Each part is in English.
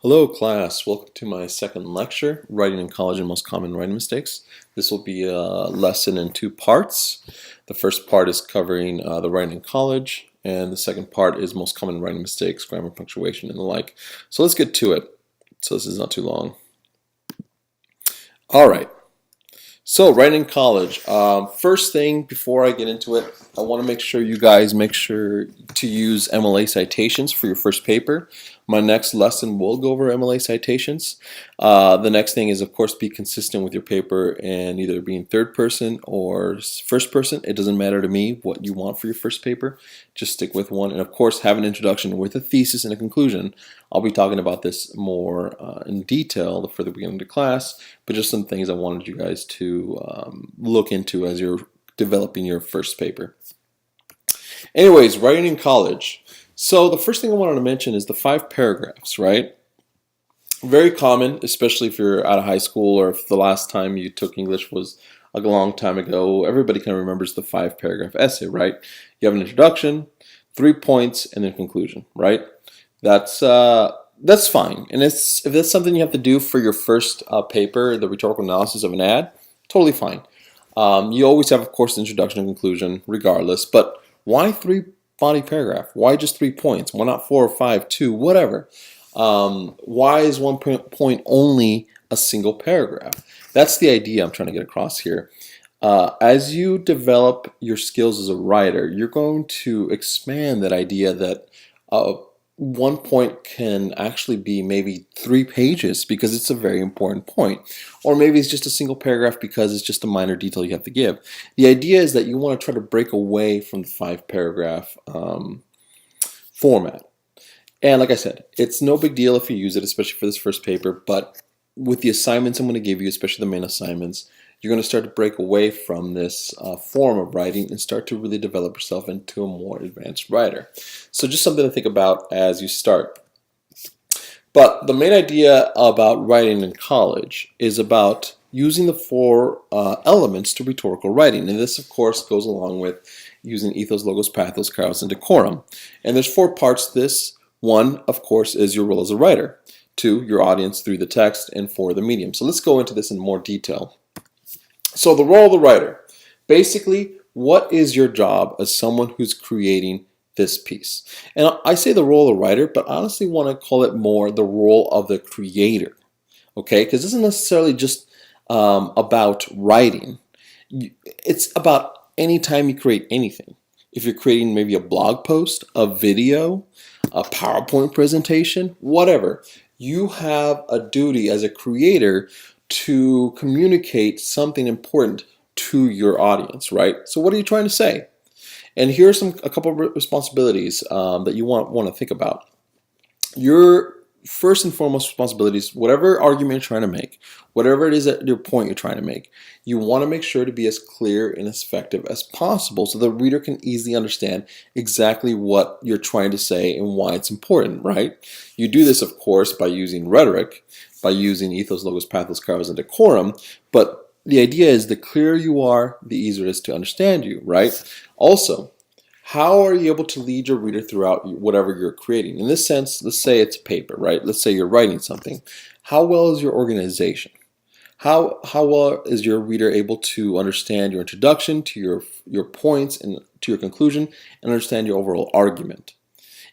Hello class, welcome to my second lecture, Writing in College and Most Common Writing Mistakes. This will be a lesson in two parts. The first part is covering the writing in college, and the second part is most common writing mistakes, grammar, punctuation, and the like. So let's get to it, so this is not too long. Alright, so writing in college. First thing before I get into it, I want to make sure you guys make sure to use MLA citations for your first paper. My next lesson will go over MLA citations. The next thing is, of course, be consistent with your paper and either being third person or first person. It doesn't matter to me what you want for your first paper. Just stick with one. And of course, have an introduction with a thesis and a conclusion. I'll be talking about this more in detail the further we get into class, but just some things I wanted you guys to look into as you're developing your first paper. Anyways, writing in college. So the first thing I wanted to mention is the 5 paragraphs, right? Very common, especially if you're out of high school or if the last time you took English was a long time ago. Everybody kind of remembers the 5 paragraph essay, right? You have an introduction, 3 points, and then conclusion, right? That's fine. And if that's something you have to do for your first paper, the rhetorical analysis of an ad, totally fine. You always have, of course, the introduction and conclusion regardless, but why 3 body paragraph? Why just 3 points? Why not 4 or 5, 2, whatever? Why is 1 point only a single paragraph? That's the idea I'm trying to get across here. As you develop your skills as a writer, you're going to expand that idea that 1 point can actually be maybe 3 pages because it's a very important point. Or maybe it's just a single paragraph because it's just a minor detail you have to give. The idea is that you want to try to break away from the 5 paragraph format. And like I said, it's no big deal if you use it, especially for this first paper, but with the assignments I'm going to give you, especially the main assignments, you're going to start to break away from this form of writing and start to really develop yourself into a more advanced writer. So just something to think about as you start. But the main idea about writing in college is about using the 4 elements to rhetorical writing. And this, of course, goes along with using ethos, logos, pathos, chaos, and decorum. And there's 4 parts to this. 1, of course, is your role as a writer. 2, your audience through the text, and 4, the medium. So let's go into this in more detail. So the role of the writer. Basically, what is your job as someone who's creating this piece? And I say the role of the writer, but I honestly want to call it more the role of the creator. Okay? Because this isn't necessarily just about writing. It's about any time you create anything. If you're creating maybe a blog post, a video, a PowerPoint presentation, whatever, you have a duty as a creator to communicate something important to your audience, right? So what are you trying to say? And here's a couple of responsibilities that you want to think about. Your first and foremost responsibilities, whatever argument you're trying to make, whatever it is at your point you're trying to make, you want to make sure to be as clear and as effective as possible so the reader can easily understand exactly what you're trying to say and why it's important, right? You do this, of course, by using rhetoric, by using ethos, logos, pathos, chaos, and decorum, but the idea is the clearer you are, the easier it is to understand you, right? Also, how are you able to lead your reader throughout whatever you're creating? In this sense, let's say it's paper, right? Let's say you're writing something. How well is your organization? How well is your reader able to understand your introduction to your points and to your conclusion and understand your overall argument?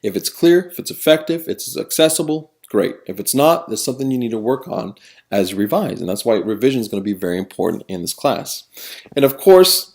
If it's clear, if it's effective, it's accessible, great. If it's not, there's something you need to work on as you revise. And that's why revision is going to be very important in this class. And of course,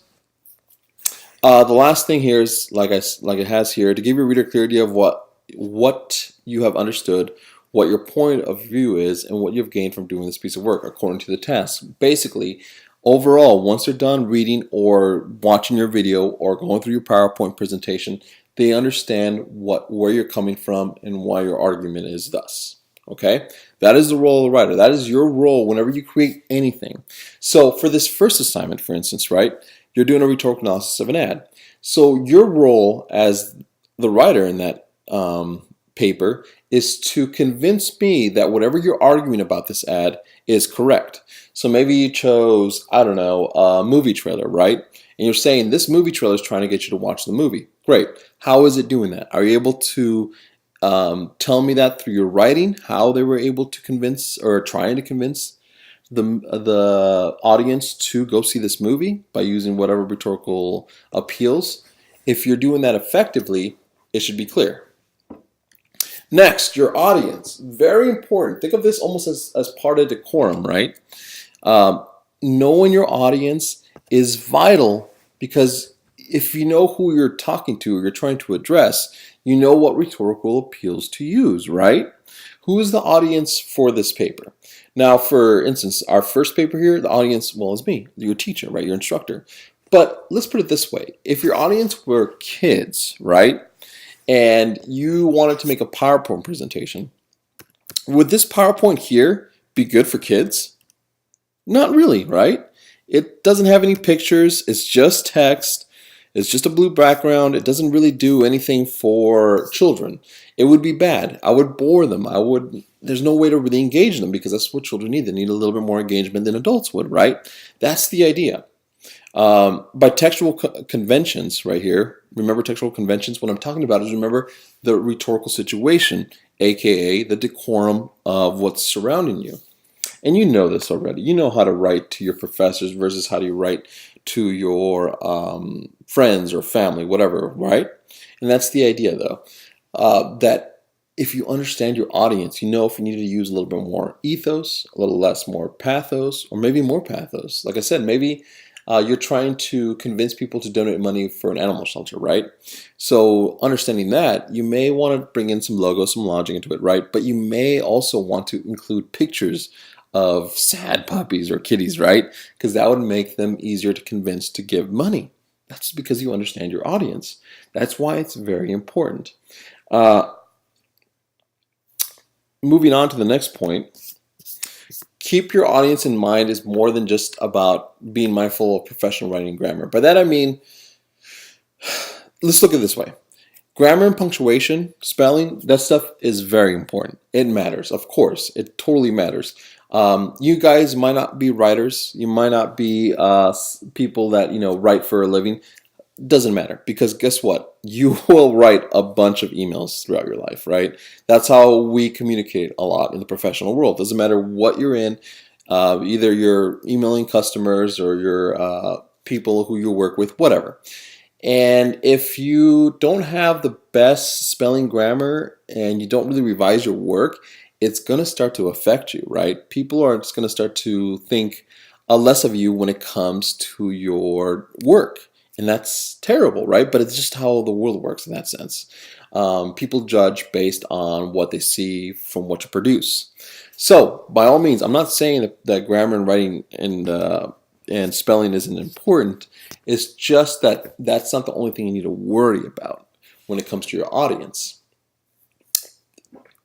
the last thing here is, like it has here, to give your reader a clear idea of what you have understood, what your point of view is, and what you've gained from doing this piece of work according to the task. Basically, overall, once they're done reading or watching your video or going through your PowerPoint presentation, they understand where you're coming from and why your argument is thus. Okay? That is the role of the writer. That is your role whenever you create anything. So for this first assignment, for instance, right, you're doing a rhetorical analysis of an ad. So your role as the writer in that paper is to convince me that whatever you're arguing about this ad is correct. So maybe you chose, I don't know, a movie trailer, right? And you're saying this movie trailer is trying to get you to watch the movie. Great. How is it doing that? Are you able to Tell me that through your writing, how they were able to convince or trying to convince the audience to go see this movie by using whatever rhetorical appeals. If you're doing that effectively, it should be clear. Next, your audience. Very important. Think of this almost as part of decorum, right? Knowing your audience is vital because if you know who you're talking to or you're trying to address, you know what rhetorical appeals to use, right? Who is the audience for this paper? Now, for instance, our first paper here, the audience, well, is me, your teacher, right? Your instructor. But let's put it this way. If your audience were kids, right? And you wanted to make a PowerPoint presentation, would this PowerPoint here be good for kids? Not really, right? It doesn't have any pictures. It's just text. It's just a blue background. It doesn't really do anything for children. It would be bad. I would bore them. There's no way to really engage them because that's what children need. They need a little bit more engagement than adults would, right? That's the idea. By textual conventions right here, remember textual conventions? What I'm talking about is remember the rhetorical situation, aka the decorum of what's surrounding you. And you know this already. You know how to write to your professors versus how do you write to your friends or family, whatever, right? And that's the idea, though, that if you understand your audience, you know if you need to use a little bit more ethos, a little less more pathos, or maybe more pathos. Like I said, maybe you're trying to convince people to donate money for an animal shelter, right? So understanding that, you may want to bring in some logos, some logic into it, right? But you may also want to include pictures of sad puppies or kitties, right? Because that would make them easier to convince to give money. That's because you understand your audience. That's why it's very important. Moving on to the next point, keep your audience in mind is more than just about being mindful of professional writing and grammar. By that I mean, let's look at it this way. Grammar and punctuation, spelling, that stuff is very important. It matters, of course. It totally matters. You guys might not be writers. You might not be people that write for a living. Doesn't matter because guess what? You will write a bunch of emails throughout your life, right? That's how we communicate a lot in the professional world. Doesn't matter what you're in. Either you're emailing customers or you're people who you work with, whatever. And if you don't have the best spelling grammar and you don't really revise your work, it's going to start to affect you, right? People are just going to start to think less of you when it comes to your work. And that's terrible, right? But it's just how the world works in that sense. People judge based on what they see from what you produce. So, by all means, I'm not saying that grammar and writing and spelling isn't important. It's just that that's not the only thing you need to worry about when it comes to your audience.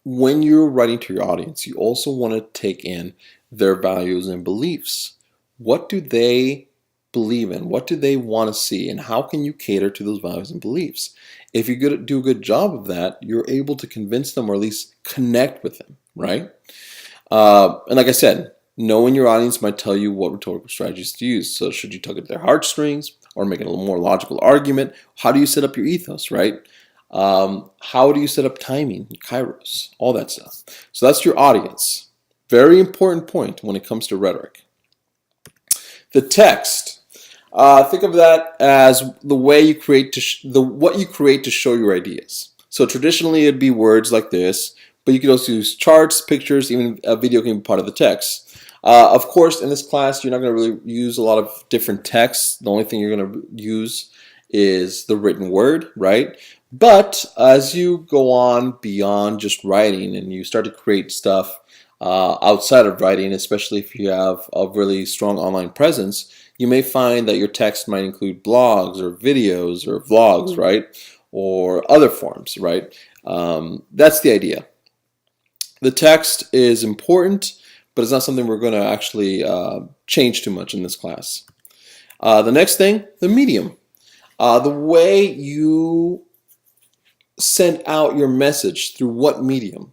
When you're writing to your audience, you also want to take in their values and beliefs. What do they believe in? What do they want to see? And how can you cater to those values and beliefs? If you do a good job of that, you're able to convince them or at least connect with them, right? And like I said, knowing your audience might tell you what rhetorical strategies to use. So should you tug at their heartstrings or make it a little more logical argument? How do you set up your ethos, right? How do you set up timing, kairos, all that stuff? So that's your audience. Very important point when it comes to rhetoric. The text. Think of that as the way you create what you create to show your ideas. So traditionally it'd be words like this, but you could also use charts, pictures, even a video can be part of the text. Of course, in this class, you're not going to really use a lot of different texts. The only thing you're going to use is the written word, right? But as you go on beyond just writing and you start to create stuff outside of writing, especially if you have a really strong online presence, you may find that your text might include blogs or videos or vlogs, right? Or other forms, right? That's the idea. The text is important, but it's not something we're going to actually change too much in this class. The next thing, the medium. The way you send out your message through what medium.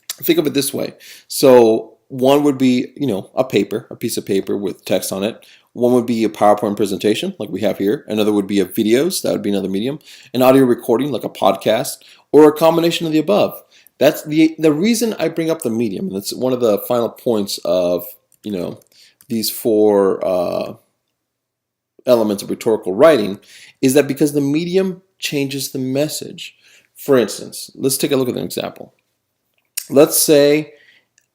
Think of it this way. So one would be, a paper, a piece of paper with text on it. One would be a PowerPoint presentation like we have here. Another would be a videos, that would be another medium. An audio recording like a podcast, or a combination of the above. That's the reason I bring up the medium, and that's one of the final points of, these four elements of rhetorical writing, is that because the medium changes the message. For instance, let's take a look at an example. Let's say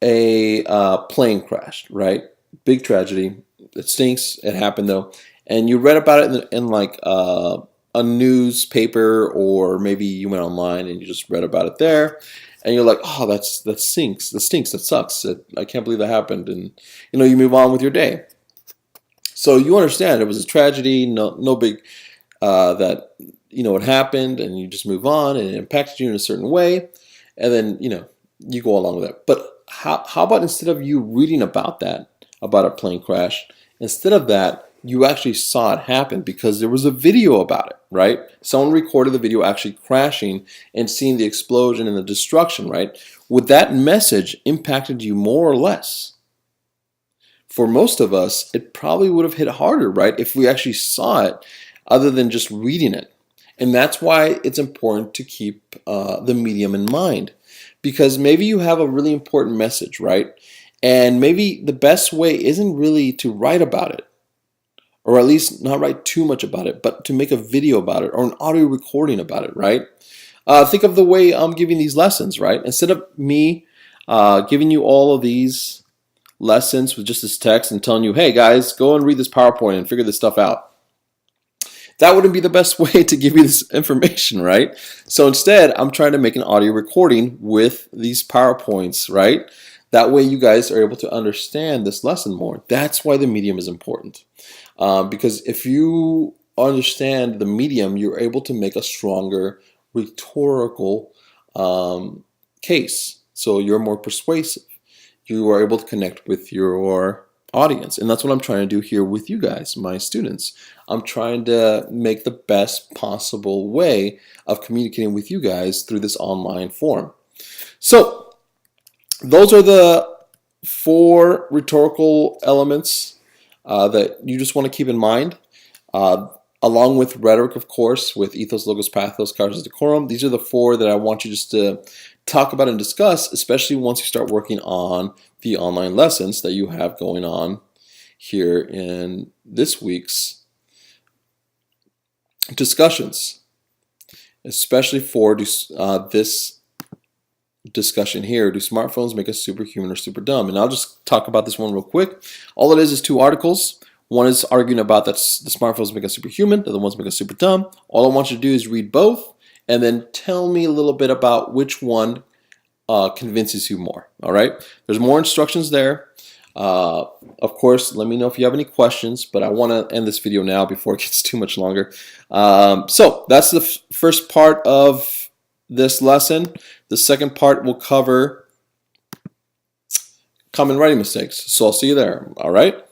a plane crashed, right? Big tragedy. It stinks. It happened though, and you read about it in like a newspaper, or maybe you went online and you just read about it there, and you're like, oh, that stinks. That stinks. That sucks. I can't believe that happened, and you move on with your day. So you understand it was a tragedy. No big that it happened, and you just move on, and it impacted you in a certain way, and then you go along with it. But how about instead of you reading about a plane crash, instead of that, you actually saw it happen because there was a video about it, right? Someone recorded the video actually crashing and seeing the explosion and the destruction, right? Would that message impacted you more or less? For most of us, it probably would have hit harder, right? If we actually saw it other than just reading it. And that's why it's important to keep the medium in mind. Because maybe you have a really important message, right? And maybe the best way isn't really to write about it, or at least not write too much about it, but to make a video about it or an audio recording about it, right? Think of the way I'm giving these lessons, right? Instead of me giving you all of these lessons with just this text and telling you, hey guys, go and read this PowerPoint and figure this stuff out. That wouldn't be the best way to give you this information, right? So instead, I'm trying to make an audio recording with these PowerPoints, right? That way you guys are able to understand this lesson more. That's why the medium is important. Because if you understand the medium, you're able to make a stronger rhetorical case. So you're more persuasive. You are able to connect with your audience. And that's what I'm trying to do here with you guys, my students. I'm trying to make the best possible way of communicating with you guys through this online form. So those are the 4 rhetorical elements that you just want to keep in mind. Along with rhetoric, of course, with ethos, logos, pathos, charisma, decorum. These are the 4 that I want you just to talk about and discuss, especially once you start working on the online lessons that you have going on here in this week's discussions, especially for this discussion here. Do smartphones make us superhuman or super dumb? And I'll just talk about this one real quick. All it is 2 articles. One is arguing about that the smartphones make us superhuman, the other ones make us super dumb. All I want you to do is read both and then tell me a little bit about which one convinces you more. All right? There's more instructions there. Of course, let me know if you have any questions, but I want to end this video now before it gets too much longer. So that's the first part of this lesson. The second part will cover common writing mistakes. So I'll see you there. All right?